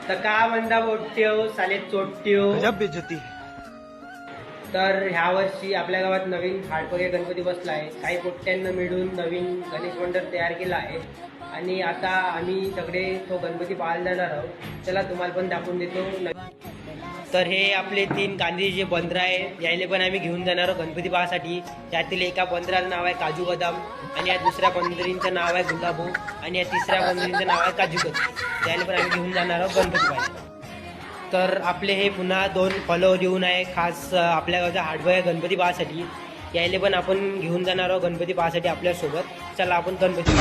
तर का म्हणता बोट्यो साले चोट्यो. बेजती. तर ह्या वर्षी आपल्या गावात नवीन हाडपगे गणपती बसला आहे. काही पोट्ट्यांना मिळून नवीन गणेश मंडळ तयार केला आहे आणि आता आम्ही सगळे तो गणपती पाहायला जाणार आहोत. चला तुम्हाला पण दाखवून देतो. तर हे आपले 3 गांधीचे बंदर आहे. यायले पण आम्ही घेऊन जाणार आहोत गणपती पाहासाठी. त्यातील एका बंदराचं नाव आहे काजू बदाम आणि या दुसऱ्या बंदरींचं नाव आहे गुलाबो आणि या तिसऱ्या बंदरींचं नाव आहे काजू कतली. यायला पण आम्ही घेऊन जाणार आहोत गणपती पाहायला. तर आपले हे पुन्हा 2 फॉलोअर येऊन आहे खास आपल्या गावच्या हाडपगे गणपती पाहासाठी. यायले पण आपण घेऊन जाणार आहोत गणपती पाहासाठी आपल्यासोबत. चला आपण गणपती